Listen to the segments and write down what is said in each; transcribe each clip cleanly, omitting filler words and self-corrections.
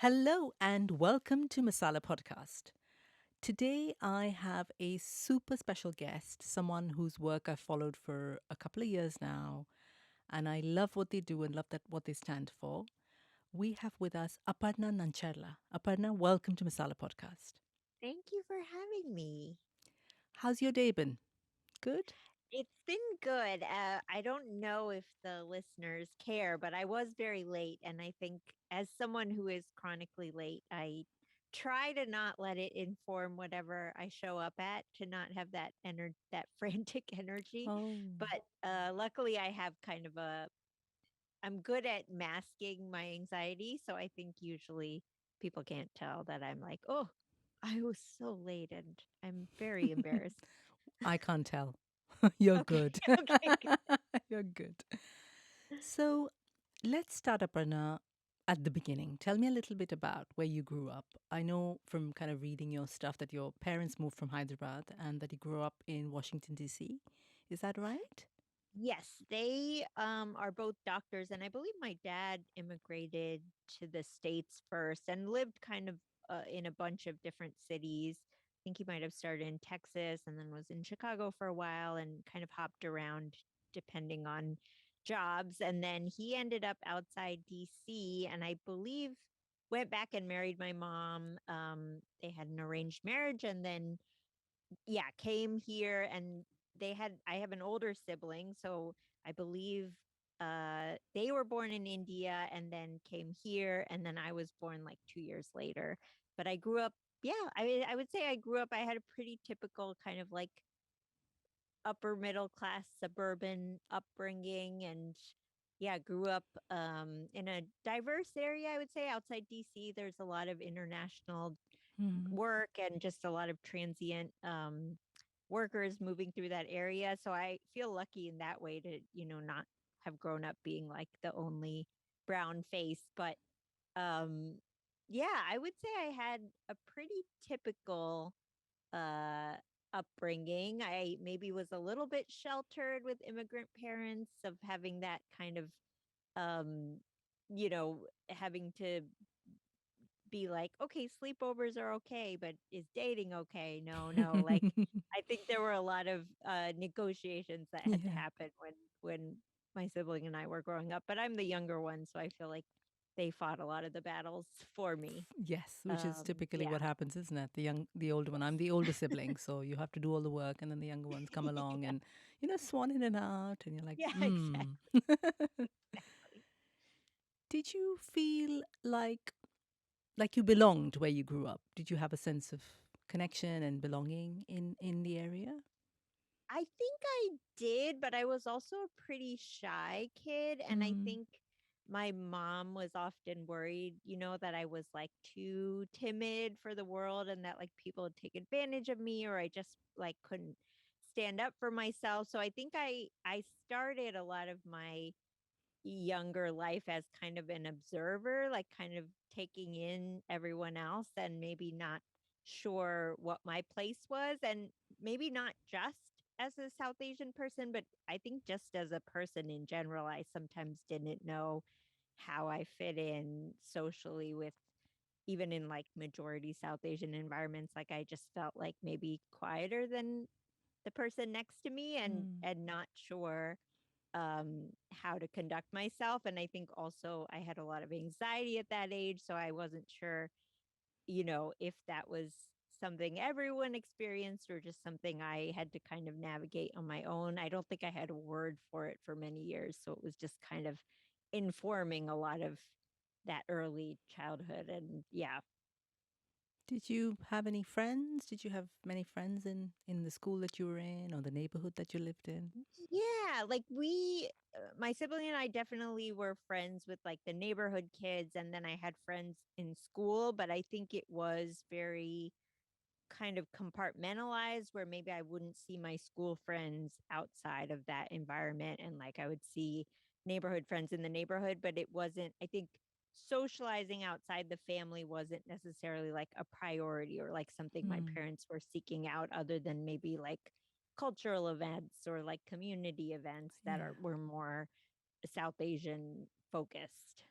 Hello and welcome to Masala Podcast. Today I have a super special guest, someone whose work I've followed for a couple of years now, and I love what they do and love that what they stand for. We have with us Aparna Nancherla. Aparna, welcome to Masala Podcast. Thank you for having me. How's your day been? Good? It's been good. I don't know if the listeners care, but I was very late. And I think as someone who is chronically late, I try to not let it inform whatever I show up at, to not have that frantic energy. Oh. But luckily I have kind of I'm good at masking my anxiety. So I think usually people can't tell that I'm like, oh, I was so late and I'm very embarrassed. I can't tell. You're Okay. good. Okay. You're good. So let's start, Aparna, at the beginning. Tell me a little bit about where you grew up. I know from kind of reading your stuff that your parents moved from Hyderabad and that you grew up in Washington, D.C. Is that right? Yes, they are both doctors, and I believe my dad immigrated to the States first and lived kind of in a bunch of different cities. I think he might have started in Texas and then was in Chicago for a while and kind of hopped around depending on jobs. And then he ended up outside DC, and I believe went back and married my mom. They had an arranged marriage, and then yeah, came here, and I have an older sibling, so I believe they were born in India and then came here, and then I was born like 2 years later. But I grew up, yeah, I would say I grew up, I had a pretty typical kind of like upper middle class suburban upbringing, and yeah, grew up in a diverse area. I would say outside DC there's a lot of international Hmm. work and just a lot of transient workers moving through that area. So I feel lucky in that way to, not have grown up being like the only brown face. But um, yeah, I would say I had a pretty typical uh, upbringing. I maybe was a little bit sheltered with immigrant parents, of having that kind of, um, having to be like, okay, sleepovers are okay, but is dating okay? No, no. Like, I think there were a lot of negotiations that had to Yeah. happen when my sibling and I were growing up. But I'm the younger one, so I feel like they fought a lot of the battles for me. Yes, which is typically Yeah. what happens, isn't it? The older one. I'm Yes. the older sibling, so you have to do all the work, and then the younger ones come along Yeah. and swan in and out, and you're like, Yeah. Exactly. hmm. Did you feel like you belonged where you grew up? Did you have a sense of connection and belonging in the area? I think I did, but I was also a pretty shy kid. And I Mm. think my mom was often worried, that I was like too timid for the world, and that like people would take advantage of me, or I just like couldn't stand up for myself. So I think I started a lot of my younger life as kind of an observer, like kind of taking in everyone else and maybe not sure what my place was. And maybe not just as a South Asian person, but I think just as a person in general, I sometimes didn't know how I fit in socially with, even in like majority South Asian environments. Like I just felt like maybe quieter than the person next to me, Mm. and not sure how to conduct myself. And I think also I had a lot of anxiety at that age. So I wasn't sure, if that was something everyone experienced or just something I had to kind of navigate on my own. I don't think I had a word for it for many years. So it was just kind of informing a lot of that early childhood. And yeah. Did you have any friends? Did you have many friends in the school that you were in or the neighborhood that you lived in? Yeah, like my sibling and I definitely were friends with like the neighborhood kids, and then I had friends in school, but I think it was very kind of compartmentalized, where maybe I wouldn't see my school friends outside of that environment, and like I would see neighborhood friends in the neighborhood, but it wasn't, I think socializing outside the family wasn't necessarily like a priority or like something my Mm. parents were seeking out, other than maybe like cultural events or like community events that Yeah. are, were more South Asian focused.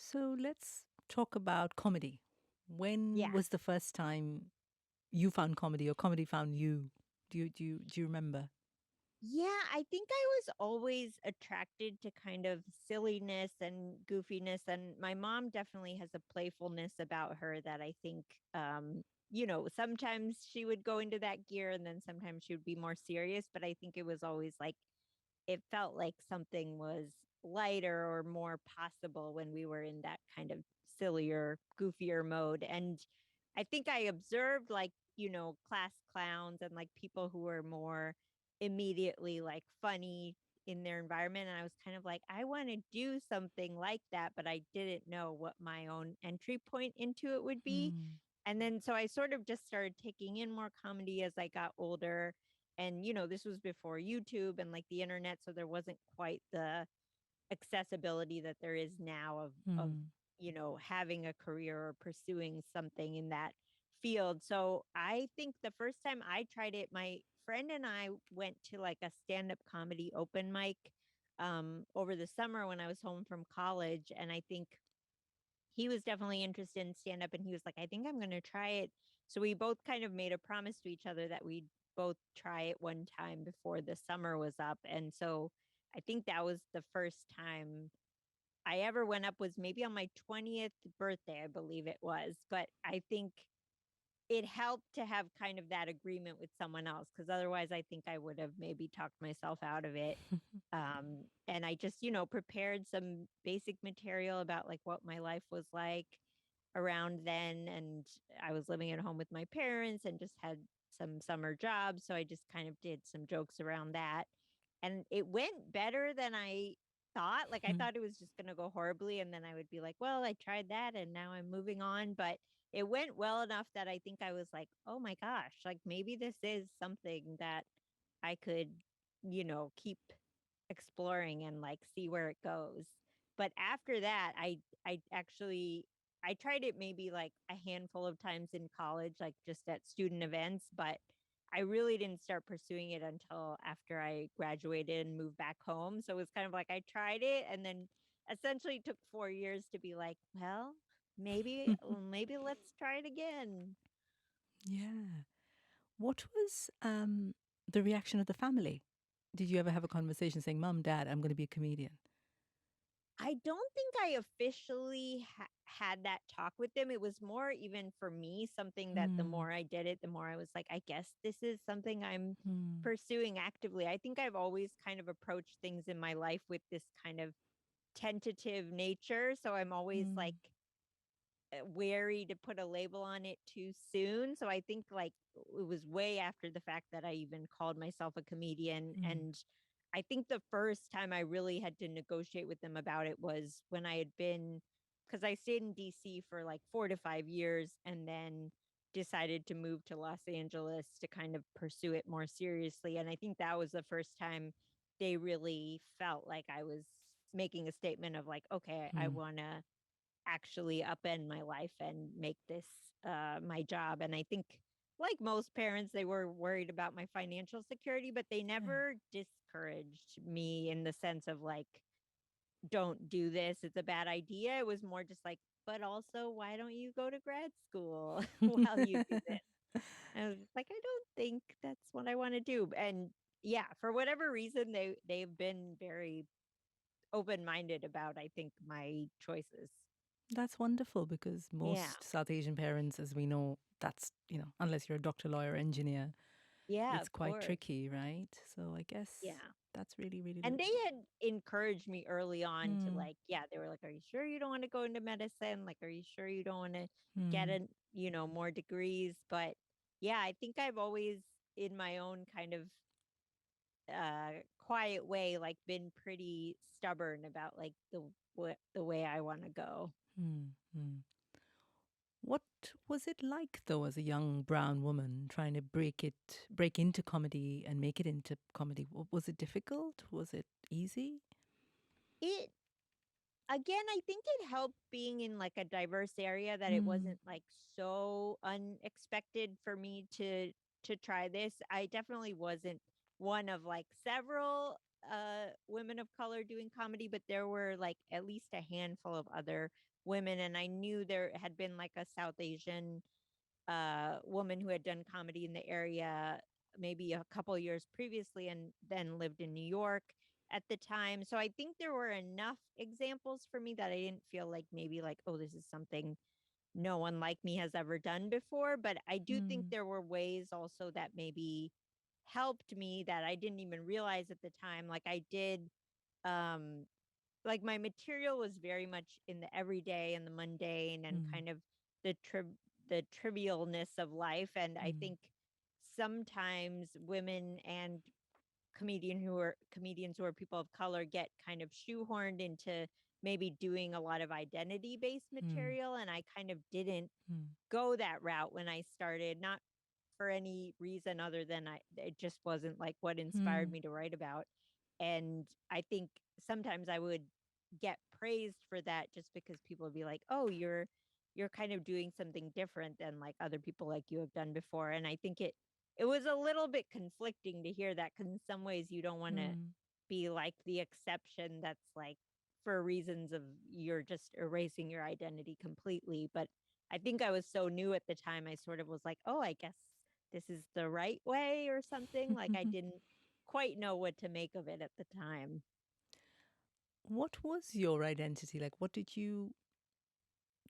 So let's talk about comedy. When Yeah. was the first time you found comedy or comedy found you? Do you remember? Yeah, I think I was always attracted to kind of silliness and goofiness, and my mom definitely has a playfulness about her that I think sometimes she would go into that gear and then sometimes she would be more serious, but I think it was always like it felt like something was lighter or more possible when we were in that kind of sillier, goofier mode. And I think I observed like, class clowns and like people who were more immediately like funny in their environment. And I was kind of like, I want to do something like that, but I didn't know what my own entry point into it would be. Hmm. And then so I sort of just started taking in more comedy as I got older, and this was before YouTube and like the internet, so there wasn't quite the accessibility that there is now of Hmm. having a career or pursuing something in that field. So I think the first time I tried it, my friend and I went to like a stand-up comedy open mic over the summer when I was home from college, and I think he was definitely interested in stand up, and he was like, I think I'm going to try it. So we both kind of made a promise to each other that we'd both try it one time before the summer was up. And so I think that was the first time I ever went up, was maybe on my 20th birthday, I believe it was. But I think it helped to have kind of that agreement with someone else, because otherwise I think I would have maybe talked myself out of it. And I just, prepared some basic material about like what my life was like around then. And I was living at home with my parents and just had some summer jobs. So I just kind of did some jokes around that. And it went better than I thought. Like I thought it was just going to go horribly. And then I would be like, well, I tried that and now I'm moving on. But it went well enough that I think I was like, oh my gosh, like maybe this is something that I could, keep exploring and like see where it goes. But after that, I actually I tried it maybe like a handful of times in college, like just at student events, but I really didn't start pursuing it until after I graduated and moved back home. So it was kind of like I tried it and then essentially took 4 years to be like, well, maybe let's try it again. Yeah. What was the reaction of the family? Did you ever have a conversation saying, "Mom, Dad, I'm going to be a comedian"? I don't think I officially had that talk with them. It was more even for me something that the Hmm. more I did it, the more I was like, I guess this is something I'm Hmm. pursuing actively. I think I've always kind of approached things in my life with this kind of tentative nature. So I'm always like Hmm. wary to put a label on it too soon. So I think like it was way after the fact that I even called myself a comedian. Hmm. And I think the first time I really had to negotiate with them about it was when I had been, because I stayed in DC for like 4 to 5 years and then decided to move to Los Angeles to kind of pursue it more seriously. And I think that was the first time they really felt like I was making a statement of like, okay, I Hmm. want to actually upend my life and make this my job. And I think, like most parents, they were worried about my financial security, but they Yeah. never discouraged me in the sense of like, don't do this. It's a bad idea. It was more just like, but also, why don't you go to grad school while you do this? And I was like, I don't think that's what I want to do. And yeah, for whatever reason, they've been very open minded about, I think, my choices. That's wonderful because Yeah. most South Asian parents, as we know, unless you're a doctor, lawyer, engineer, Yeah, it's of quite course. tricky, right? So I guess Yeah. that's really, really. And they had encouraged me early on to Hmm. like, yeah, they were like, are you sure you don't want to go into medicine? Like, are you sure you don't want to get Hmm. more degrees? But yeah, I think I've always, in my own kind of quiet way, like been pretty stubborn about like the way I want to go. Hmm. Hmm. What was it like though, as a young brown woman trying to break into comedy and make it into comedy? Was it difficult? Was it easy? It Again, I think it helped being in like a diverse area that it Hmm. wasn't like so unexpected for me to try this. I definitely wasn't one of like several. women of color doing comedy, but there were like at least a handful of other women, and I knew there had been like a South Asian woman who had done comedy in the area maybe a couple years previously and then lived in New York at the time. So I think there were enough examples for me that I didn't feel like maybe like, oh, this is something no one like me has ever done before. But I do think Mm, there were ways also that maybe helped me that I didn't even realize at the time. Like I did, um, like my material was very much in the everyday and the mundane and mm, kind of the the trivialness of life. And I mm, think sometimes women and comedians who are people of color get kind of shoehorned into maybe doing a lot of identity based mm, material, and I kind of didn't mm, go that route when I started, not for any reason other than it just wasn't like what inspired mm, me to write about. And I think sometimes I would get praised for that just because people would be like, "Oh, you're kind of doing something different than like other people like you have done before." And I think it was a little bit conflicting to hear that, cuz in some ways you don't want to mm, be like the exception that's like for reasons of you're just erasing your identity completely. But I think I was so new at the time, I sort of was like, oh, I guess this is the right way or something. Like I mm. didn't quite know what to make of it at the time. What was your identity? Like, what did you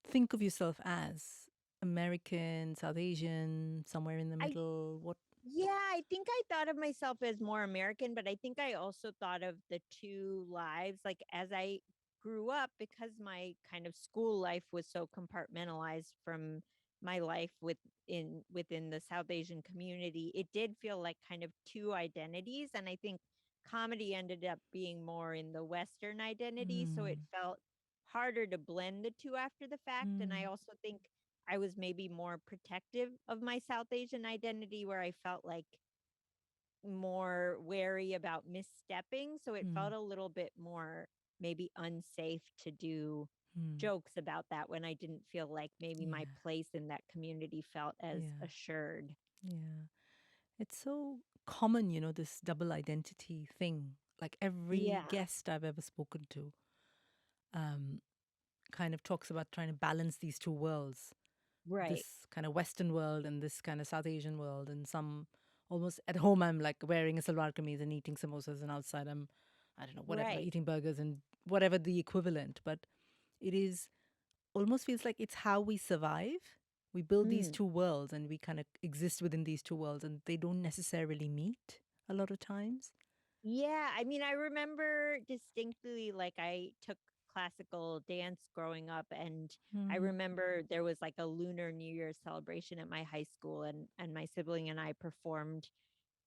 think of yourself as? American, South Asian, somewhere in the I middle? What? Yeah, I think I thought of myself as more American, but I think I also thought of the two lives. Like as I grew up, because my kind of school life was so compartmentalized from my life within the South Asian community, it did feel like kind of two identities. And I think comedy ended up being more in the Western identity. So it Mm, felt harder to blend the two after the fact. And I mm, also think I was maybe more protective of my South Asian identity, where I felt like more wary about misstepping. So it mm, felt a little bit more maybe unsafe to do mm. jokes about that when I didn't feel like maybe my Yeah, place in that community felt as yeah, assured. yeah. It's so common, this double identity thing. Like every Yeah, guest I've ever spoken to um, kind of talks about trying to balance these two worlds, right, this kind of Western world and this kind of South Asian world. And some almost at home, I'm like wearing a salwar kameez and eating samosas, and outside, I don't know, whatever, right. eating burgers and whatever the equivalent. But it is almost feels like it's how we survive. We build these Mm. two worlds and we kind of exist within these two worlds, and they don't necessarily meet a lot of times. Yeah, I mean, I remember distinctly like I took classical dance growing up, and I Mm, remember there was like a Lunar New Year celebration at my high school, and my sibling and I performed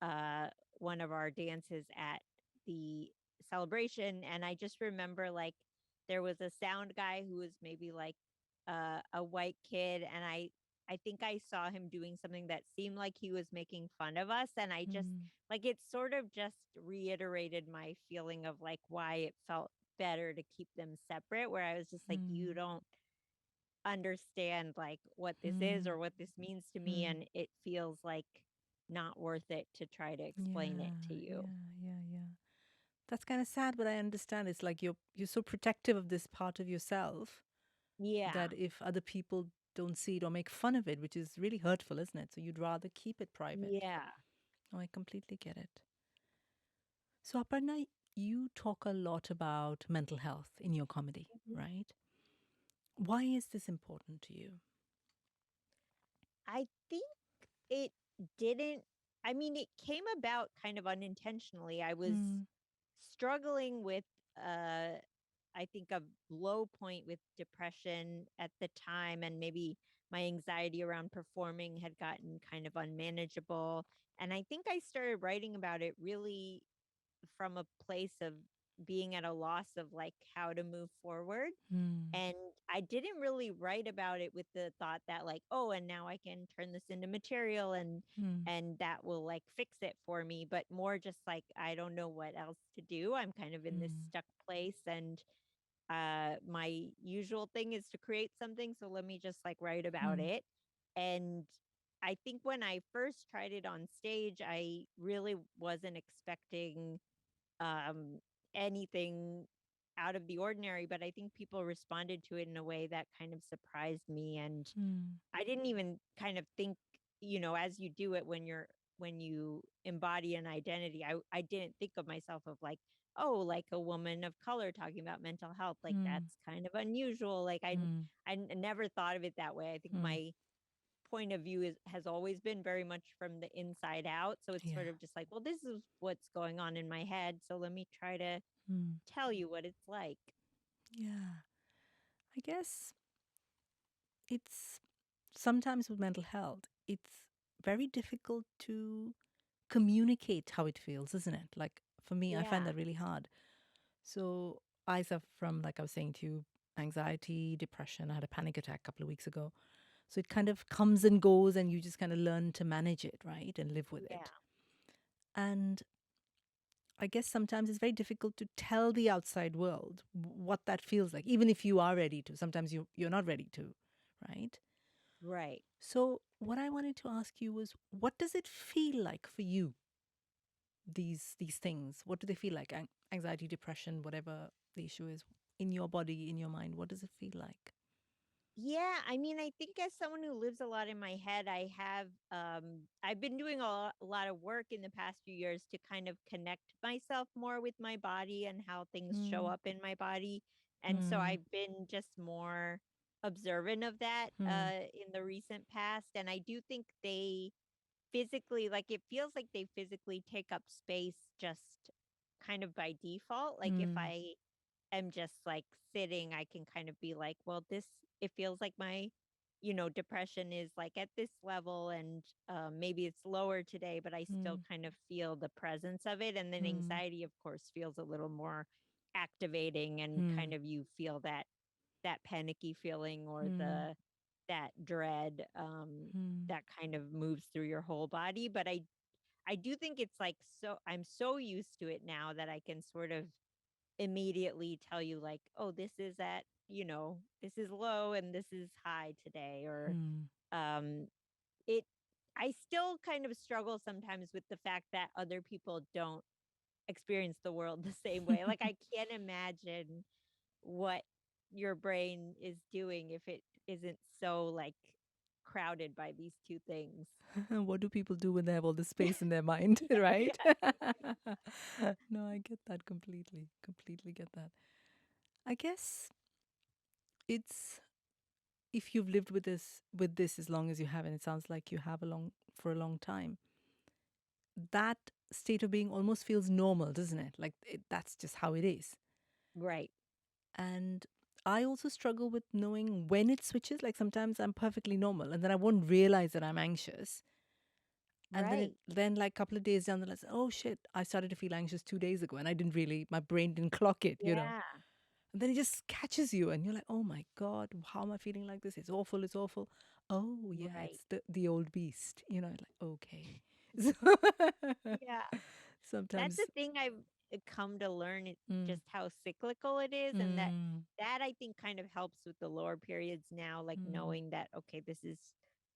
uh one of our dances at the celebration. And I just remember like there was a sound guy who was maybe like a white kid, and I think I saw him doing something that seemed like he was making fun of us, and I just mm, like it sort of just reiterated my feeling of like why it felt better to keep them separate, where I was just like, you mm, don't understand like what this is mm, or what this means to me, mm. and it feels like not worth it to try to explain it Yeah, to you. yeah, yeah, yeah. That's kind of sad, but I understand. It's like you're so protective of this part of yourself Yeah. that if other people don't see it or make fun of it, which is really hurtful, isn't it? So you'd rather keep it private. Yeah. Oh, I completely get it. So Aparna, you talk a lot about mental health in your comedy, Mhm. right? Why is this important to you? I think it didn't, I mean, it came about kind of unintentionally. I was Mm, struggling with uh I think a low point with depression at the time, and maybe my anxiety around performing had gotten kind of unmanageable. And I think I started writing about it really from a place of being at a loss of like how to move forward. mm, And I didn't really write about it with the thought that like, oh, and now I can turn this into material mm, and that will like fix it for me, but more just like I don't know what else to do. I'm kind of in this mm, stuck place, and my usual thing is to create something, so let me just like write about mm, it. And I think when I first tried it on stage, I really wasn't expecting um, anything out of the ordinary, but I think people responded to it in a way that kind of surprised me. And Mm, I didn't even kind of think, as you do it when you embody an identity, I didn't think of myself of like, oh, like a woman of color talking about mental health. Like mm, that's kind of unusual. Like mm, never thought of it that way. I think mm. my point of view has always been very much from the inside out. So it's Yeah. sort of just like, well, this is what's going on in my head. So let me try to Mm, tell you what it's like. yeah. I guess it's sometimes with mental health, it's very difficult to communicate how it feels, isn't it? Like for me, I find Yeah. that really hard. So I suffer from, like I was saying to you, anxiety, depression. I had a panic attack a couple of weeks ago. So it kind of comes and goes, and you just kind of learn to manage it, right? And live with Yeah. it. And I guess sometimes it's very difficult to tell the outside world what that feels like, even if you are ready to. Sometimes you're not ready to, right? Right. So what I wanted to ask you was, what does it feel like for you? These things, what do they feel like? Anxiety, depression, whatever the issue is, in your body, in your mind, what does it feel like? Yeah, I mean, I think as someone who lives a lot in my head, I've been doing a lot of work in the past few years to kind of connect myself more with my body and how things show Hmm. up in my body. And so Hmm. I've been just more observant of that Hmm. in the recent past. And I do think they physically, like, it feels like they physically take up space just kind of by default. Like if Hmm. I am just like sitting, I can kind of be like, well, it feels like my, depression is like at this level, and maybe it's lower today, but I still Hmm. kind of feel the presence of it. And then Hmm. anxiety, of course, feels a little more activating, and Hmm. kind of you feel that panicky feeling, or Hmm. that dread, Hmm. that kind of moves through your whole body. But I do think it's like, so I'm so used to it now that I can sort of immediately tell you like, oh, this is low and this is high today. Or Hmm. um it I still kind of struggle sometimes with the fact that other people don't experience the world the same way. Like I can't imagine what your brain is doing if it isn't so like crowded by these two things. What do people do when they have all this space in their mind, right? Yeah. No, I get that completely. Completely get that. I guess it's, if you've lived with this as long as you have, and it sounds like you have for a long time, that state of being almost feels normal, doesn't it? Like that's just how it is. Right. And I also struggle with knowing when it switches. Like sometimes I'm perfectly normal, and then I won't realize that I'm anxious. And then Right. like a couple of days down the line, oh shit, I started to feel anxious 2 days ago, and I didn't really, my brain didn't clock it. Yeah. And then it just catches you, and you're like, oh my God, how am I feeling like this? It's awful, it's awful. Oh yeah, Right. it's the old beast. Like, okay. So Yeah. That's sometimes. the thing I've come to learn, Mm, just how cyclical it is, and mm, that I think kind of helps with the lower periods now, like mm, knowing that okay, this is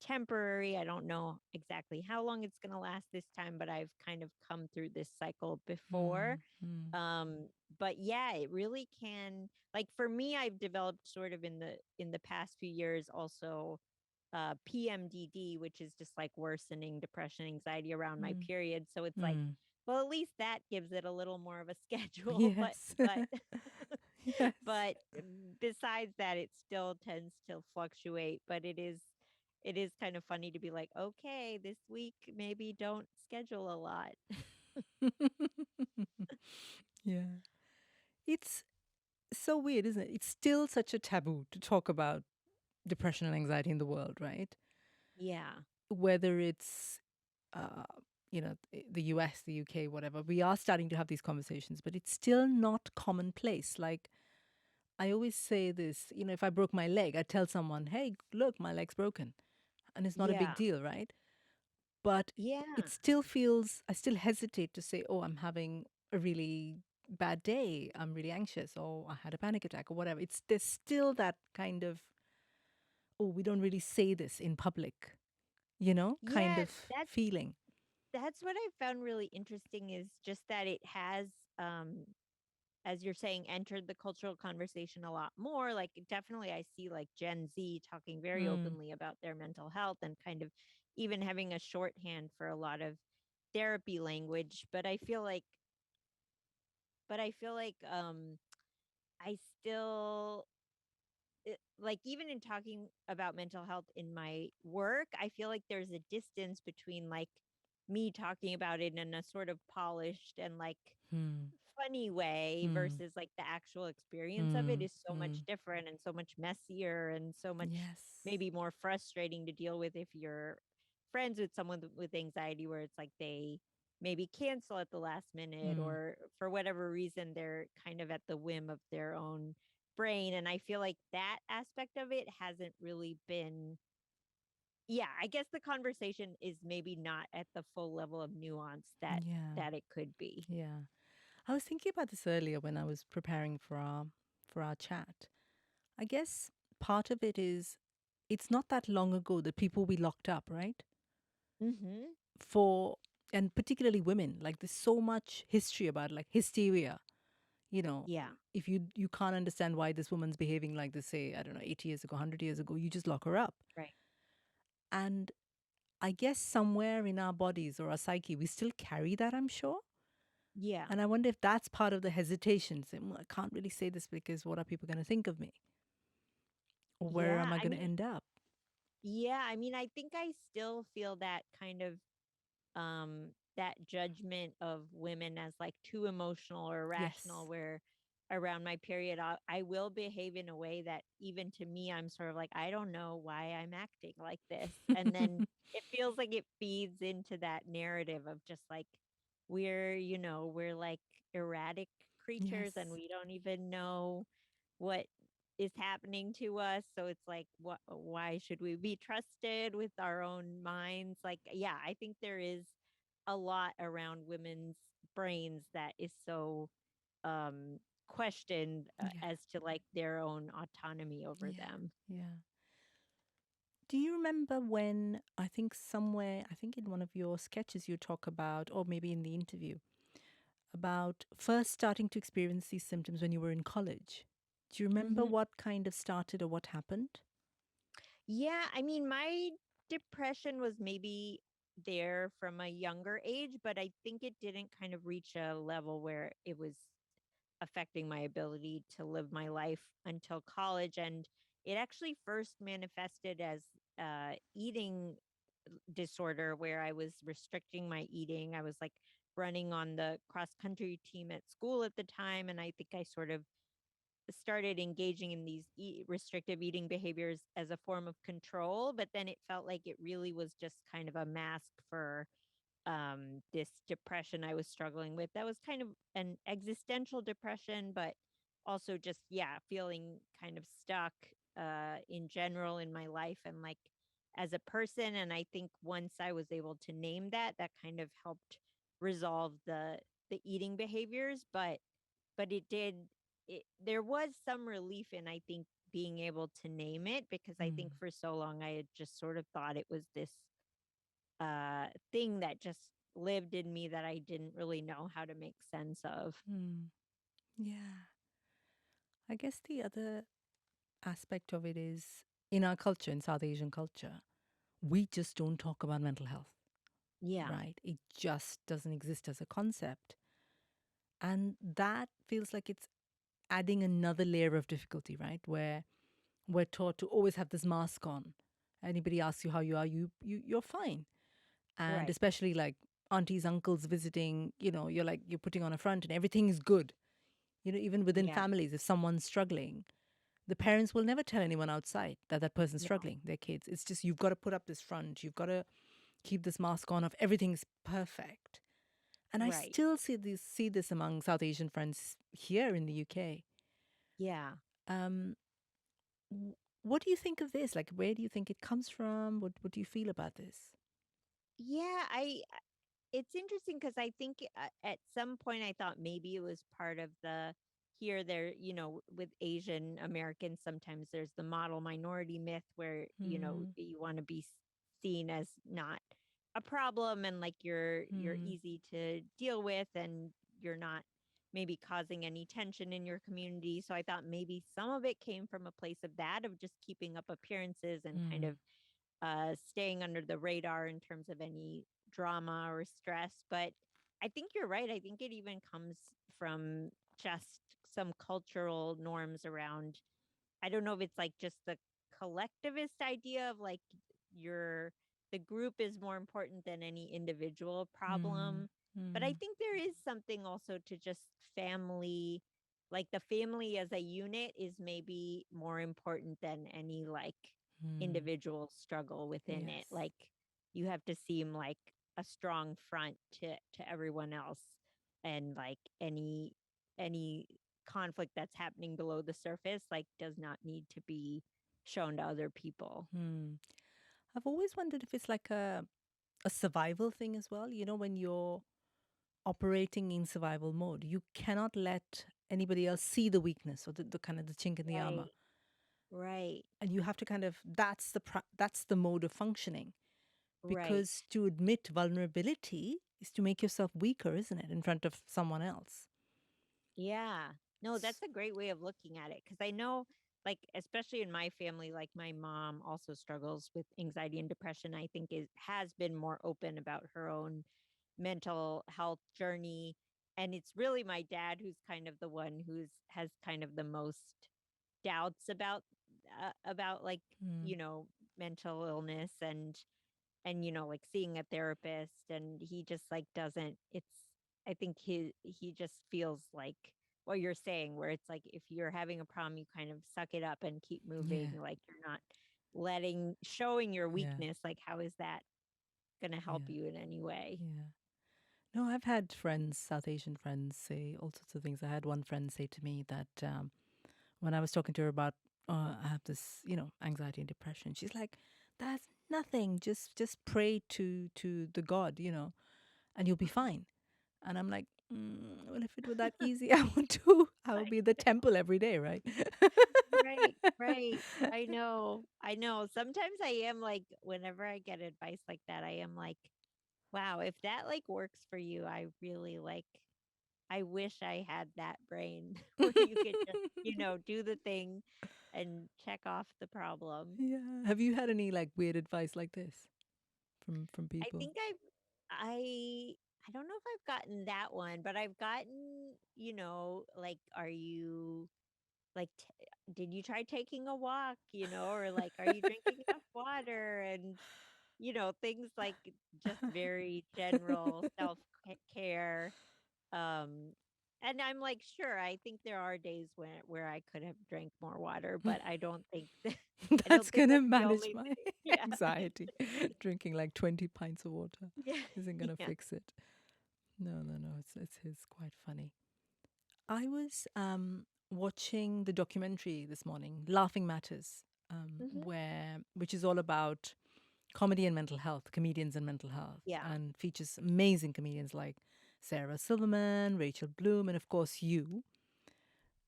temporary. I don't know exactly how long it's going to last this time, but I've kind of come through this cycle before. mm, mm, Um but yeah, it really can, like for me, I've developed sort of in the past few years also PMDD, which is just like worsening depression, anxiety around my mm, period. So it's like, mm. well, at least that gives it a little more of a schedule. But Yes. but Yes. but besides that, it still tends to fluctuate. But it is kind of funny to be like, okay, this week maybe don't schedule a lot. Yeah. It's so weird, isn't it? It's still such a taboo to talk about depression and anxiety in the world, right? Yeah. Whether it's, uh, the US, the UK, whatever, we are starting to have these conversations, but it's still not commonplace. Like, I always say this, if I broke my leg, I tell someone, hey, look, my leg's broken. And it's not a big Yeah. deal, right? But Yeah. it still feels, I still hesitate to say, oh, I'm having a really bad day. I'm really anxious, or I had a panic attack, or whatever. There's still that kind of, oh, we don't really say this in public, kind Yeah, of feeling. that's what I found really interesting, is just that it has as you're saying, entered the cultural conversation a lot more. Like, definitely, I see like Gen Z talking very Mm, openly about their mental health and kind of even having a shorthand for a lot of therapy language. But I still like, even in talking about mental health in my work, I feel like there's a distance between like me talking about it in a sort of polished and like mm, funny way mm, versus like the actual experience of it mm, is so much mm. different and so much messier and so much Yes. maybe more frustrating to deal with if you're friends with someone with anxiety, where it's like they maybe cancel at the last minute, Mm, or for whatever reason they're kind of at the whim of their own brain. And I feel like that aspect of it hasn't really been, yeah, I guess the conversation is maybe not at the full level of nuance that yeah. it could be. Yeah. I was thinking about this earlier when I was preparing for our chat. I guess part of it is it's not that long ago that people we locked up, right? Mhm. For and particularly women, like there's so much history about like hysteria, you know. Yeah. If you can't understand why this woman's behaving like this, say, I don't know, 80 years ago, 100 years ago, you just lock her up. Right. And I guess somewhere in our bodies or our psyche, we still carry that, I'm sure. Yeah. And I wonder if that's part of the hesitation. Saying, well, I can't really say this because what are people going to think of me? Or where Yeah. am I I going to mean, end up? yeah. I mean, I think I still feel that kind of that judgment of women as like too emotional or irrational, Yes. where around my period I will behave in a way that even to me I'm sort of like, I don't know why I'm acting like this. And then it feels like it feeds into that narrative of just like, we're like erratic creatures and Yes. we don't even know what is happening to us. So it's like, why should we be trusted with our own minds? Like, yeah, I think there is a lot around women's brains that is so um questioned, Yeah. as to like their own autonomy over Yeah. them. Yeah. Do you remember when I think somewhere, I think in one of your sketches, you talk about, or maybe in the interview, about first starting to experience these symptoms when you were in college? Do you remember Hmm. what kind of started or what happened? Yeah, I mean, my depression was maybe there from a younger age, but I think it didn't kind of reach a level where it was affecting my ability to live my life until college. And it actually first manifested as eating disorder, where I was restricting my eating. I was like running on the cross country team at school at the time. And I think I sort of started engaging in these restrictive eating behaviors as a form of control. But then it felt like it really was just kind of a mask for this depression I was struggling with. That was kind of an existential depression, but also just, yeah, feeling kind of stuck in general in my life and like as a person. And I think once I was able to name that, that kind of helped resolve the eating behaviors. But it did, there was some relief in, I think, being able to name it, because I think Mm, for so long I had just sort of thought it was this thing that just lived in me that I didn't really know how to make sense of. mm. Yeah. I guess the other aspect of it is in our culture, in South Asian culture, we just don't talk about mental health, Yeah. right? It just doesn't exist as a concept. And that feels like it's adding another layer of difficulty, right? Where we're taught to always have this mask on. Anybody asks you how you are, you're fine. And Right. especially like aunties, uncles visiting, you're like you're putting on a front and everything is good. Even within Yeah. families, if someone's struggling, the parents will never tell anyone outside that that person's No. struggling, their kids. It's just you've got to put up this front. You've got to keep this mask on of everything's perfect. And I Right. still see this among South Asian friends here in the UK. Yeah. Um, what do you think of this? Like, where do you think it comes from? What do you feel about this? Yeah. It's interesting because I think at some point I thought maybe it was part of the here, there, with Asian Americans, sometimes there's the model minority myth where, Hmm. you want to be seen as not a problem, and like you're Hmm. easy to deal with, and you're not maybe causing any tension in your community. So I thought maybe some of it came from a place of that, of just keeping up appearances and kind Mm, of staying under the radar in terms of any drama or stress. But I think you're right. I think it even comes from just some cultural norms around. I don't know if it's like just the collectivist idea of like your the group is more important than any individual mm, problem. But I mm, think there is something also to just family, like the family as a unit is maybe more important than any like mm. individual struggle within it. Yes. Like you have to seem like a strong front to everyone else, and like any conflict that's happening below the surface like does not need to be shown to other people. Mm. I've always wondered if it's like a survival thing as well. You know, when you're operating in survival mode, you cannot let anybody else see the weakness or the kind of the chink in the armor. Right. Right. And you have to kind of that's the mode of functioning, Right. because to admit vulnerability is to make yourself weaker, isn't it, in front of someone else? Yeah. No, S- that's a great way of looking at it, because I know, like, especially in my family, like my mom also struggles with anxiety and depression. I think is has been more open about her own mental health journey, and it's really my dad who's kind of the one who's has kind of the most doubts about like, mm, you know, mental illness and like seeing a therapist, and he just like doesn't it's I think he just feels like what you're saying, where it's like if you're having a problem you kind of suck it up and keep moving, yeah, like you're not letting showing your yeah, weakness, like how is that going to help yeah, you in any way? yeah. No, I've had friends, South Asian friends, say all sorts of things. I had one friend say to me that when I was talking to her about I have this, anxiety and depression, she's like, "That's nothing. Just pray to the God, and you'll be fine." And I'm like, well, if it were that easy, I would be in the temple every day, right? Right, right. I know. Sometimes I am like, whenever I get advice like that, I am like, wow, if that like works for you, I really like, I wish I had that brain where you could just, do the thing and check off the problem. Yeah. Have you had any like weird advice like this from I people? think I I don't know if I've gotten that one, but I've gotten, like, are you like did you try taking a walk, or like are you drinking enough water, and things like just very general self care. um and I'm like, sure, I think there are days where I could have drank more water, but I don't think I That's don't think gonna that's the manage only my thing. Yeah. anxiety. Drinking like 20 pints of water Yeah. isn't gonna Yeah. fix it. No, no, no. It's quite funny. I was watching the documentary this morning, Laughing Matters, Hmm. which is all about comedy and mental health, comedians and mental health, Yeah. and features amazing comedians like Sarah Silverman, Rachel Bloom, and of course you.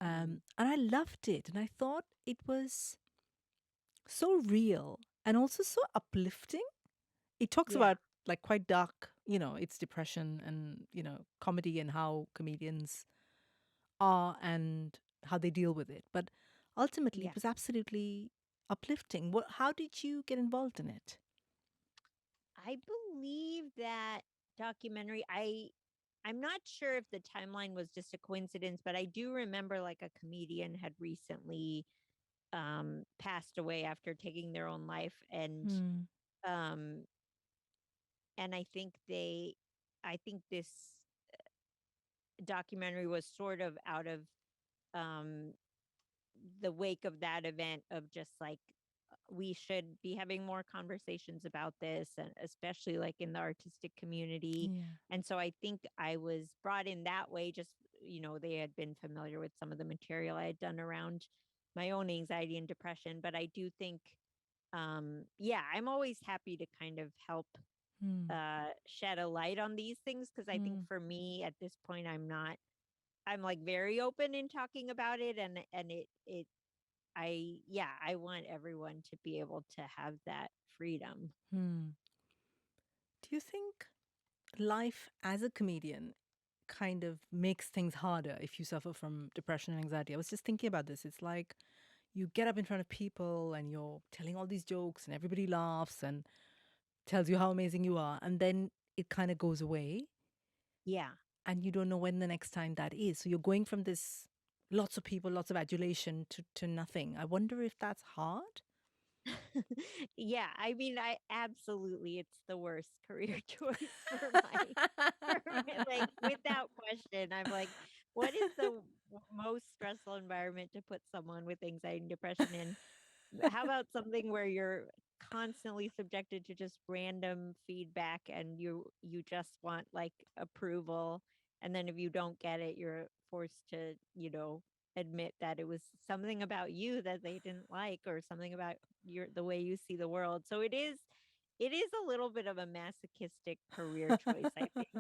Mm. And I loved it, and I thought it was so real and also so uplifting. It talks Yeah. about like quite dark, it's depression and comedy and how comedians are and how they deal with it. But ultimately, Yeah. it was absolutely uplifting. How did you get involved in it? I believe that documentary. I'm not sure if the timeline was just a coincidence, but I do remember like a comedian had recently passed away after taking their own life, Hmm. um and I think this documentary was sort of out of um the wake of that event, of just like we should be having more conversations about this, and especially like in the artistic community. Yeah. And so I think I was brought in that way. Just, they had been familiar with some of the material I had done around my own anxiety and depression. But I do think, yeah, I'm always happy to kind of help Hmm. shed a light on these things, because I think Hmm. for me at this point, I'm like very open in talking about it, and I want everyone to be able to have that freedom. Hmm. Do you think life as a comedian kind of makes things harder if you suffer from depression and anxiety. I was just thinking about this. It's like you get up in front of people and you're telling all these jokes and everybody laughs and tells you how amazing you are. And then it kind of goes away Yeah. and you don't know when the next time that is. So you're going from this lots of people, lots of adulation to nothing. I wonder if that's hard. Yeah, I mean, I absolutely, it's the worst career choice for my, like, without question. I'm like, what is the most stressful environment to put someone with anxiety and depression in? How about something where you're constantly subjected to just random feedback and you just want like approval, and then if you don't get it, you're forced to, admit that it was something about you that they didn't like, or something about the way you see the world. So it is a little bit of a masochistic career choice, I think,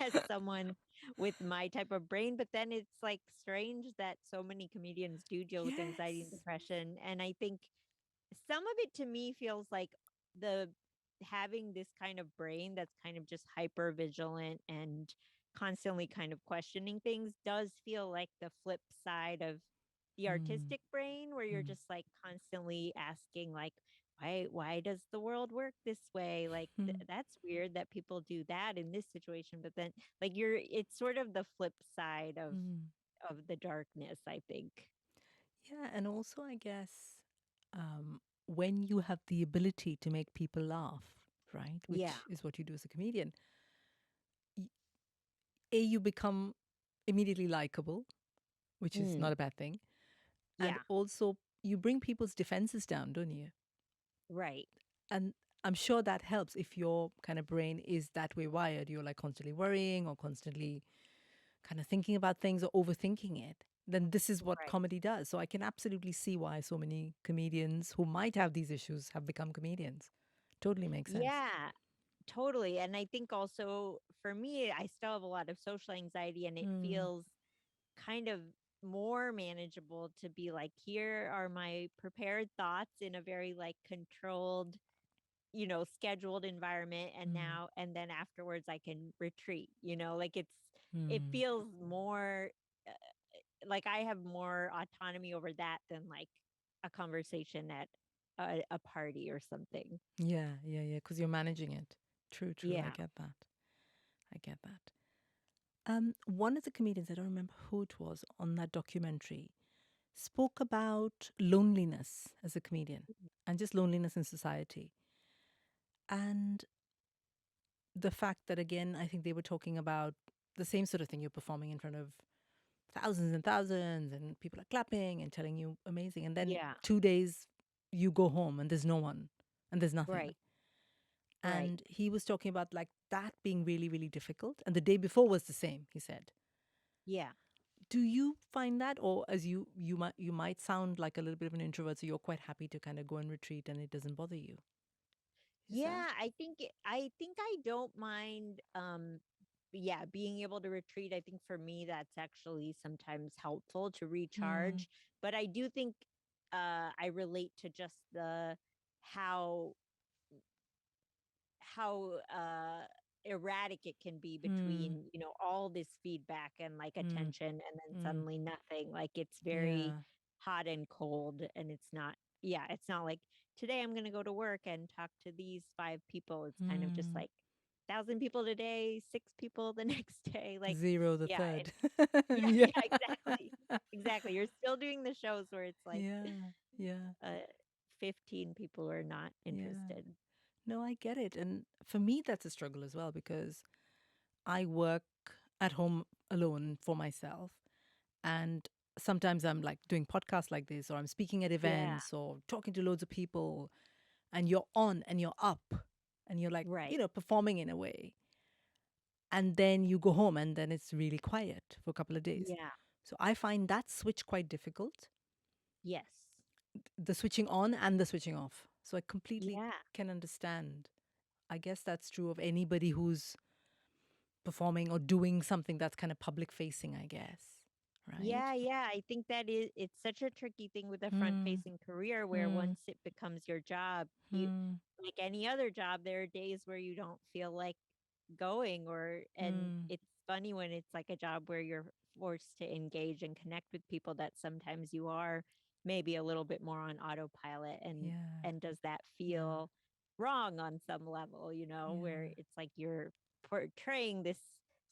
as someone with my type of brain. But then it's like strange that so many comedians do deal with anxiety and Yes. depression. And I think some of it to me feels like the having this kind of brain that's kind of just hyper vigilant and constantly kind of questioning things does feel like the flip side of the Mm, artistic brain, where you're mm. just like constantly asking like, why does the world work this way? Like Mm, that's weird that people do that in this situation. But then like it's sort of the flip side mm. of the darkness, I think. Yeah, and also I guess when you have the ability to make people laugh, right, Yeah. which is what you do as a comedian, y- you become immediately likable, which is Mm, not a bad thing, and yeah. also you bring people's defenses down, don't you? Right. And I'm sure that helps if your kind of brain is that way wired. You're like constantly worrying or constantly kind of thinking about things or overthinking it. Then this is what Right. comedy does. So I can absolutely see why so many comedians who might have these issues have become comedians. Totally makes sense. Yeah, totally. And I think also for me, I still have a lot of social anxiety, and it Mm, feels kind of more manageable to be like, here are my prepared thoughts in a very like controlled, scheduled environment. And mm, now, and then afterwards, I can retreat, like it mm. feels more like I have more autonomy over that than like a conversation at a party or something. Yeah, yeah, yeah. Because you're managing it. True, true. I Yeah. get that. I get that. One of the comedians, I don't remember who it was on that documentary, spoke about loneliness as a comedian and just loneliness in society. And the fact that, again, I think they were talking about the same sort of thing. You're performing in front of thousands and thousands, and people are clapping and telling you amazing. And then Yeah. 2 days you go home and there's no one and there's nothing. Right. Right. And he was talking about like that being really, really difficult. And the day before was the same, he said. Yeah. Do you find that, or as you might sound like a little bit of an introvert, so you're quite happy to kind of go and retreat and it doesn't bother you? Is that? Yeah, I think I don't mind yeah, being able to retreat. I think for me that's actually sometimes helpful to Mm, recharge, but I do think I relate to just the how erratic it can be mm, between, all this feedback and like mm, attention, and then mm. suddenly nothing. Like it's very Yeah. hot and cold, and it's not, yeah, it's not like today I'm going to go to work and talk to these five people. It's kind of just Mm. like 1,000 people today, six people the next day. Like, Zero the yeah, third. it's yeah, Yeah. yeah, exactly. Exactly. You're still doing the shows where it's like Yeah. Yeah. uh 15 people are not Yeah. interested. No, I get it. And for me, that's a struggle as well because I work at home alone for myself. And sometimes I'm like doing podcasts like this, or I'm speaking at Yeah. events, or talking to loads of people, and you're on and you're up and you're like, Right. performing in a way. And then you go home and then it's really quiet for a couple of days. Yeah. So I find that switch quite difficult, Yes. the switching on and the switching off. So I completely Yeah. can understand. I guess that's true of anybody who's performing or doing something that's kind of public facing, I guess. Right? Yeah, yeah. I think that it's such a tricky thing with a front Hmm. facing career, where Hmm. once it becomes your job, you, Hmm. like any other job, there are days where you don't feel like going, or and Hmm. funny when it's like a job where you're forced to engage and connect with people that sometimes you are maybe a little bit more on autopilot, Yeah. and does that Yeah. feel wrong on some level, where Yeah. it's like you're portraying this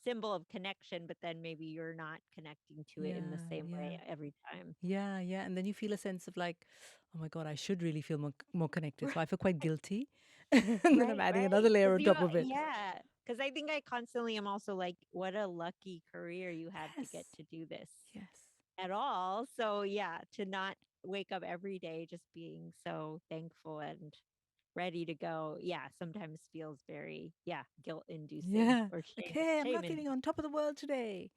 symbol of connection, but then maybe you're not connecting to it in the Yeah. same Yeah. way every time. Yeah, yeah, and then you feel a sense of like, oh my God, I should really feel more connected. So I feel quite guilty, and then I'm Right, adding right. another layer Because on top of it. yeah, because I think I constantly am also like, what a lucky career you have to get Yes, to do this yes, at all. So yeah, to not wake up every day just being so thankful and ready to go. Yeah, sometimes feels very, yeah, guilt inducing yeah. or Like, hey, I'm shame not inducing. feeling on top of the world today.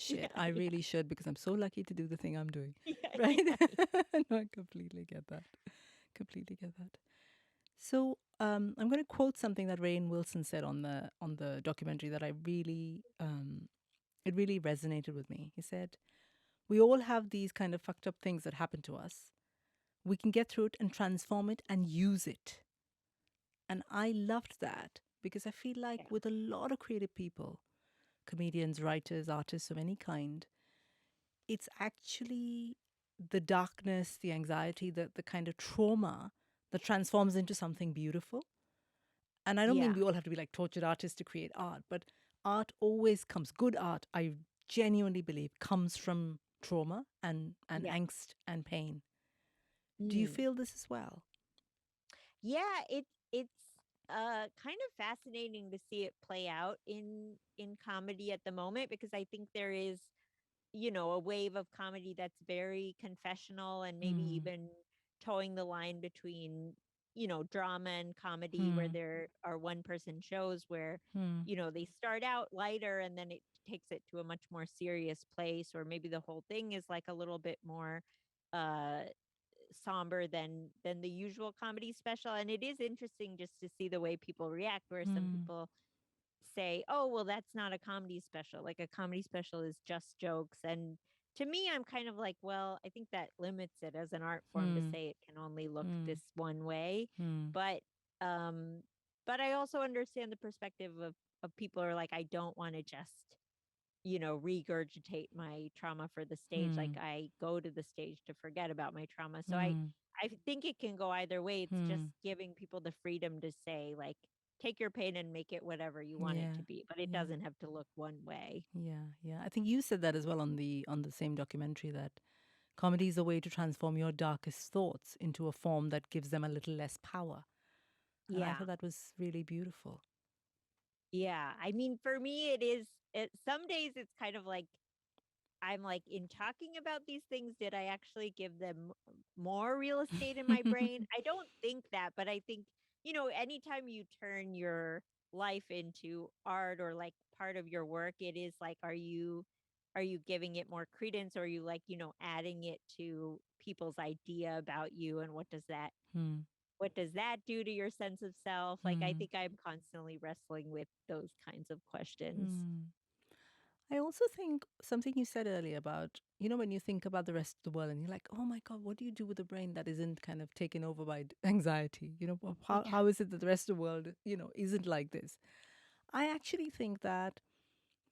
Yeah, Shit, I yeah, really should because I'm so lucky to do the thing I'm doing, yeah, right? yeah, yeah. No, I completely get that. Completely get that. So I'm going to quote something that Rainn Wilson said on the documentary that I really it really resonated with me. He said, "We all have these kind of fucked up things that happen to us. We can get through it and transform it and use it." And I loved that because I feel like Yeah, with a lot of creative people, comedians, writers, artists of any kind, it's actually the darkness, the anxiety, the kind of trauma that transforms into something beautiful. And I don't mean yeah, we all have to be like tortured artists to create art, but art always comes, good art, I genuinely believe, comes from trauma and yeah. angst and pain. Do you Mm. feel this as well? Yeah, it's kind of fascinating to see it play out in comedy at the moment, because I think there is, a wave of comedy that's very confessional and maybe Hmm. even towing the line between, drama and comedy, where Hmm. there are one person shows where, Hmm. they start out lighter and then it takes it to a much more serious place, or maybe the whole thing is like a little bit more uh somber than the usual comedy special. And it is interesting just to see the way people react, where some Hmm. people say, "Oh, well, that's not a comedy special. Like a comedy special is just jokes." And to me, I'm kind of like, well, I think that limits it as an art form to Hmm. say it can only look Hmm. this one way. Hmm. But um but I also understand the perspective of people who are like, I don't want to just, regurgitate my trauma for the stage. Like Hmm. I go to the stage to forget about my trauma. So I Hmm. I think it can go either way. It's just Hmm. giving people the freedom to say, like, take your pain and make it whatever you want it Yeah. to be, but it Yeah. doesn't have to look one way. Yeah. Yeah. I think you said that as well on the same documentary that comedy is a way to transform your darkest thoughts into a form that gives them a little less power. And I Yeah. thought that was really beautiful. Yeah. I mean, for me, some days it's kind of like, I'm like, in talking about these things, did I actually give them more real estate in my brain? I don't think that, but I think, anytime you turn your life into art or like part of your work, it is like, are you giving it more credence, or are you like, adding it to people's idea about you, and Hmm. what does that do to your sense of self? Like I Hmm. think I'm constantly wrestling with those kinds of questions. Hmm. I also think something you said earlier about, when you think about the rest of the world and you're like, oh my God, what do you do with a brain that isn't kind of taken over by anxiety? Yeah. How is it that the rest of the world, isn't like this? I actually think that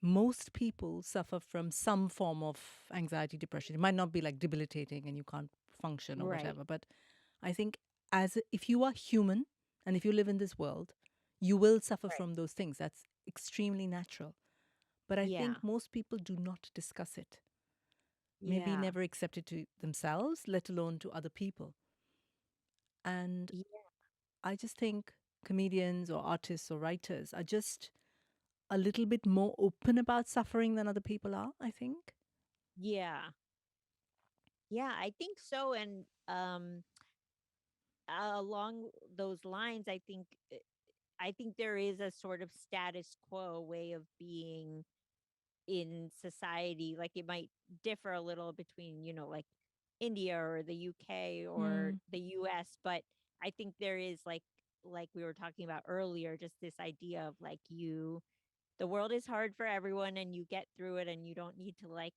most people suffer from some form of anxiety, depression. It might not be like debilitating and you can't function or Right. whatever, but I think if you are human and if you live in this world, you will suffer Right. from those things. That's extremely natural. But I Yeah. think most people do not discuss it. Maybe Yeah. never accept it to themselves, let alone to other people. And Yeah. I just think comedians or artists or writers are just a little bit more open about suffering than other people are, I think. Yeah. Yeah, I think so. And along those lines, I think there is a sort of status quo way of being in society. Like it might differ a little between, like India or the UK or Hmm. the US, but I think there is like we were talking about earlier, just this idea of like, the world is hard for everyone and you get through it, and you don't need to like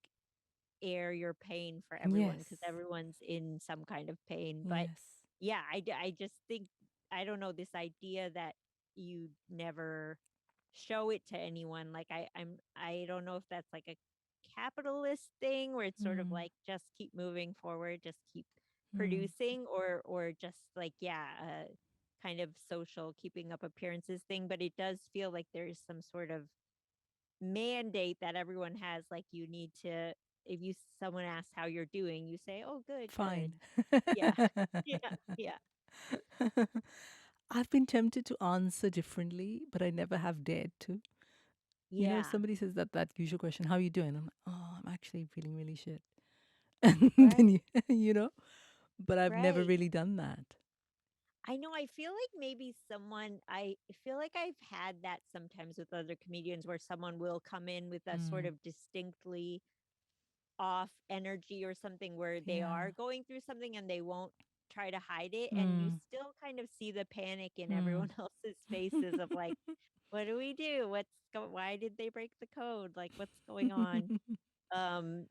air your pain for everyone, because Yes. everyone's in some kind of pain. But Yes. yeah, I just think, I don't know, this idea that you never show it to anyone. Like I don't know if that's like a capitalist thing where it's sort of Mm, like just keep moving forward, just keep mm, producing, or just like yeah, kind of social keeping up appearances thing. But it does feel like there is some sort of mandate that everyone has. Like you need to, if you someone asks how you're doing, you say, "Oh, good, good." fine. Yeah, yeah, yeah, I've been tempted to answer differently, but I never have dared to. You know, if yeah. somebody says that usual question, "How are you doing?" I'm like, "Oh, I'm actually feeling really shit." And then Right, you know, but I've never right. really done that. I know, I feel like maybe someone I feel like I've had that sometimes with other comedians where someone will come in with a sort Mm, of distinctly off energy or something where they yeah. are going through something and they won't try to hide it, and you Mm, still kind of see the panic in mm. everyone else's faces of like, what do we do? Why did they break the code? Like what's going on? Um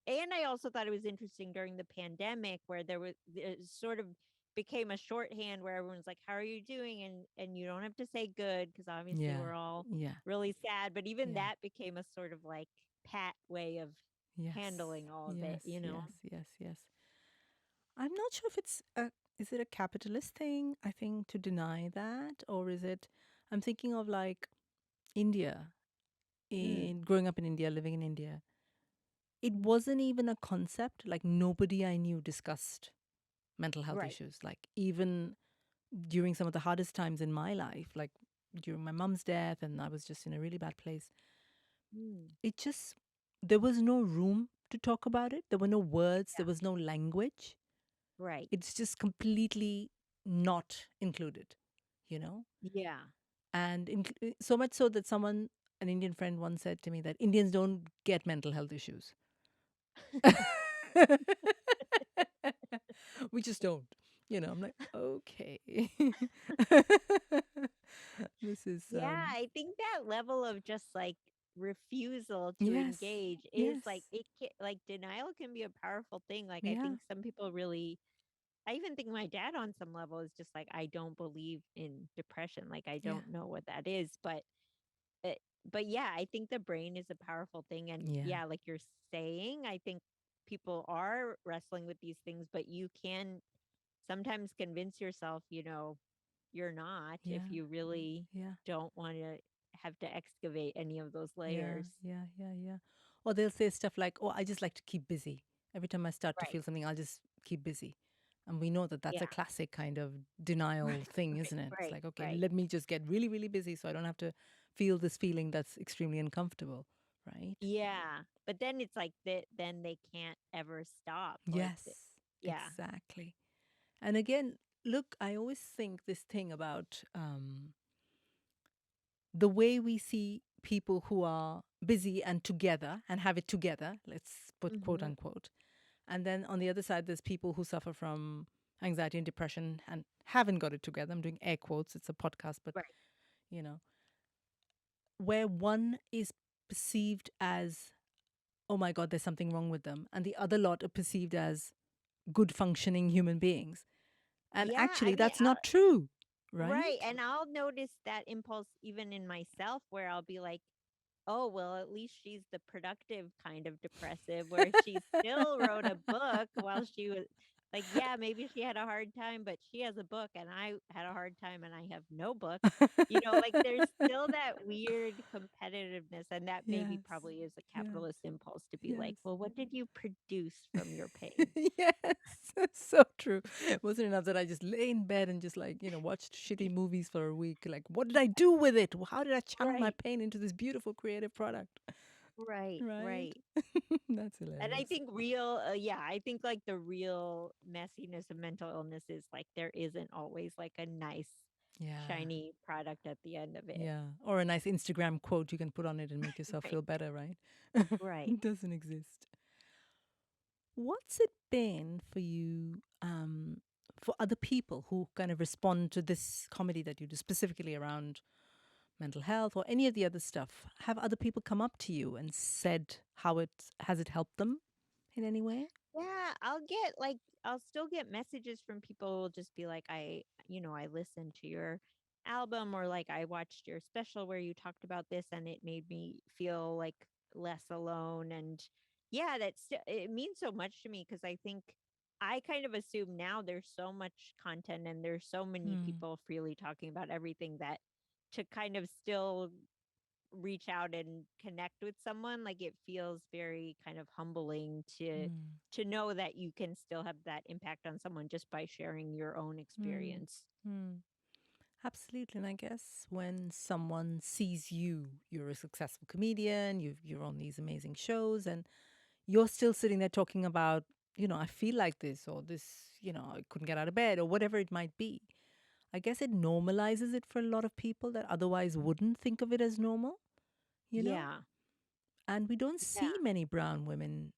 and I also thought it was interesting during the pandemic where it sort of became a shorthand where everyone's like, "How are you doing?" And you don't have to say good because obviously Yeah. we're all Yeah. really sad, but even Yeah. that became a sort of like pat way of Yes. handling all of it, Yes. you know? Yes. Yes. Yes. I'm not sure if it's a is it a capitalist thing, I think, to deny that, or is it I'm thinking of like India, Mm, in growing up in India, living in India. It wasn't even a concept. Like nobody I knew discussed mental health right. issues. Like even during some of the hardest times in my life, like during my mum's death and I was just in a really bad place, Mm, it just there was no room to talk about it. There were no words, there yeah. was no language. Right. It's just completely not included, you know? Yeah. And so much so that an Indian friend once said to me that Indians don't get mental health issues. We just don't. You know, I'm like, okay. This is Yeah, I think that level of just like refusal to yes. engage is Yes. like like denial can be a powerful thing. Like I Yeah. think some people really I even think my dad on some level is just like I don't believe in depression. Like I Yeah. don't know what that is, it, but yeah, I think the brain is a powerful thing, and Yeah. yeah, like you're saying, I think people are wrestling with these things, but you can sometimes convince yourself, you're not if Yeah. you really Yeah. don't want to have to excavate any of those Yeah. layers. Yeah. Yeah. Yeah. Or they'll say stuff like, "Oh, I just like to keep busy. Every time I start to Right. feel something, I'll just keep busy." And we know that that's Yeah. a classic kind of denial Right. thing, Right. isn't it? It's Right. like, okay, Right. let me just get really, really busy so I don't have to feel this feeling that's extremely uncomfortable, right? Yeah. But then it's like that, then they can't ever stop. Yes, Yeah. exactly. And again, look, I always think this thing about the way we see people who are busy and together and have it together, let's put quote Hmm. unquote. And then on the other side, there's people who suffer from anxiety and depression and haven't got it together. I'm doing air quotes, it's a podcast, but Right. you know, where one is perceived as, oh my God, there's something wrong with them, and the other lot are perceived as good functioning human beings. And Yeah. I actually, mean, that's not true, right. right? And I'll notice that impulse even in myself where I'll be like, oh, well, at least she's the productive kind of depressive where she still wrote a book while she was like, yeah, maybe she had a hard time, but she has a book and I had a hard time and I have no book. Like there's still that weird competitiveness. And that maybe Yes, probably is a yes, capitalist impulse to be yes. like, well, what did you produce from your pain? Yes, so true. It wasn't enough that I just lay in bed and just like, watched shitty movies for a week. Like, what did I do with it? How did I channel my Right, pain into this beautiful creative product? right, Right? right. That's And I hilarious. think yeah, I think like the real messiness of mental illness is like there isn't always like a nice, Yeah. shiny product at the end of it. Yeah. Or a nice Instagram quote you can put on it and make yourself Right. feel better, right? Right. It doesn't exist. What's it been for you, for other people who kind of respond to this comedy that you do, specifically around mental health or any of the other stuff? Have other people come up to you and said how it has it helped them in any way? Yeah, I'll still get messages from people who will just be like, I listen to your album, or like I watched your special where you talked about this and it made me feel like less alone. And yeah, it means so much to me because I think I kind of assume now there's so much content and there's so many Mm, people freely talking about everything that to kind of still reach out and connect with someone, like it feels very kind of humbling mm, to know that you can still have that impact on someone just by sharing your own mm, experience. mm. Absolutely. And I guess when someone sees you, you're a successful comedian, you're on these amazing shows, and you're still sitting there talking about, I feel like this, or this, I couldn't get out of bed, or whatever it might be. I guess it normalizes it for a lot of people that otherwise wouldn't think of it as normal, you know? Yeah. And we don't Yeah. see many brown women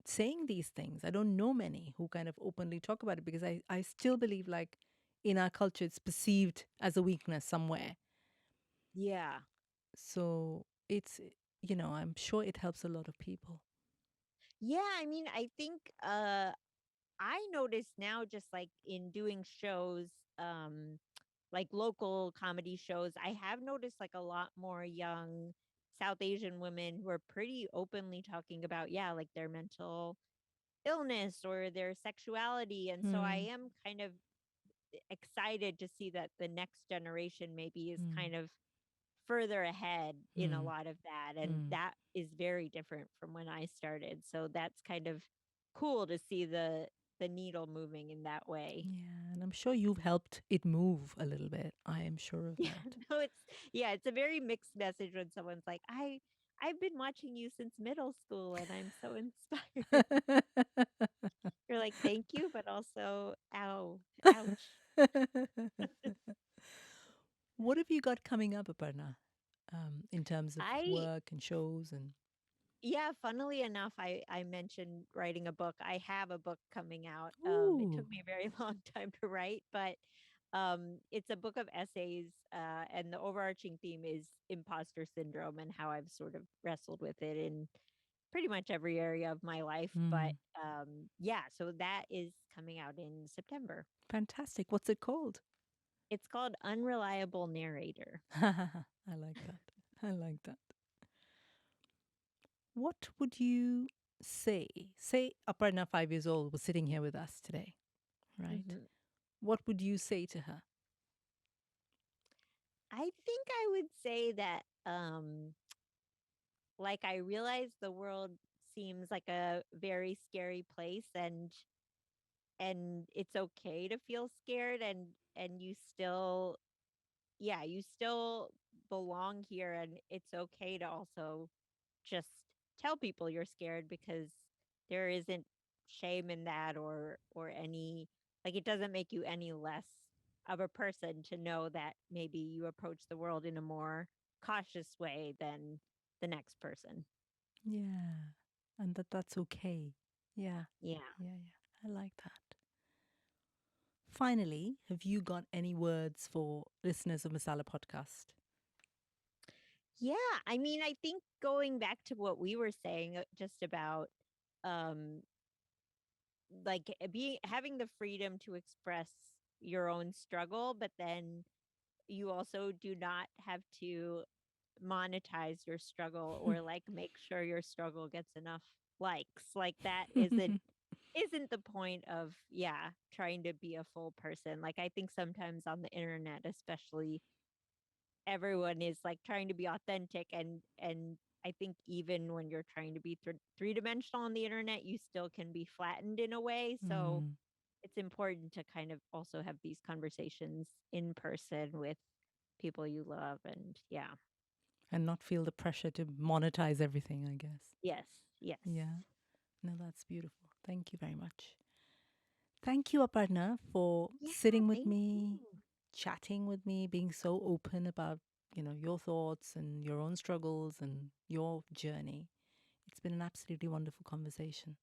saying these things. I don't know many who kind of openly talk about it because I still believe like in our culture it's perceived as a weakness somewhere. Yeah. So it's, I'm sure it helps a lot of people. Yeah, I mean, I think I notice now just like in doing shows, um like local comedy shows, I have noticed like a lot more young South Asian women who are pretty openly talking about, yeah, like their mental illness or their sexuality. And so I Hmm. am kind of excited to see that the next generation maybe is Hmm. kind of further ahead in a Hmm. lot of that. And Hmm. that is very different from when I started. So that's kind of cool to see the needle moving in that way. Yeah, and I'm sure you've helped it move a little bit. I am sure of Yeah, that. no, it's a very mixed message when someone's like, I've been watching you since middle school and I'm so inspired. You're like, thank you, but also, ow, ouch. What have you got coming up, Aparna, in terms of I work and shows and? Yeah, funnily enough, I mentioned writing a book. I have a book coming out. It Ooh. took me a very long time to write, but it's a book of essays, and the overarching theme is imposter syndrome and how I've sort of wrestled with it in pretty much every area of my life. But Hmm. yeah, so that is coming out in September. Fantastic. What's it called? It's called Unreliable Narrator. I like that. I like that. What would you say? Say Aparna, 5 years old, was sitting here with us today, right? Mhm. What would you say to her? I think I would say that like I realize the world seems like a very scary place, and it's okay to feel scared, and you still, yeah, you still belong here, and it's okay to also just tell people you're scared because there isn't shame in that, or any, like it doesn't make you any less of a person to know that maybe you approach the world in a more cautious way than the next person. Yeah. And that's okay. Yeah. Yeah. Yeah, yeah. I like that. Finally, have you got any words for listeners of Masala Podcast? Yeah, I mean, I think going back to what we were saying, just about um like being having the freedom to express your own struggle, but then you also do not have to monetize your struggle or like make sure your struggle gets enough likes. Like that isn't the point of, yeah, trying to be a full person. Like I think sometimes on the internet especially, everyone is like trying to be authentic, and I think even when you're trying to be three-dimensional on the internet, you still can be flattened in a way. So Mm. it's important to kind of also have these conversations in person with people you love. And yeah. And not feel the pressure to monetize everything, I guess. Yes. Yes. Yeah. No, that's beautiful. Thank you very much. Thank you, Aparna, for Yeah, sitting with thank me, you. chatting with me, being so open about, your thoughts and your own struggles and your journey. It's been an absolutely wonderful conversation.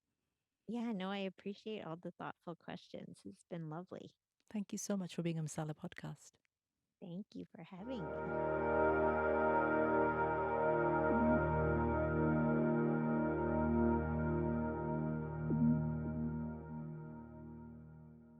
Yeah, no, I appreciate all the thoughtful questions. It's been lovely. Thank you so much for being on Masala Podcast. Thank you for having me.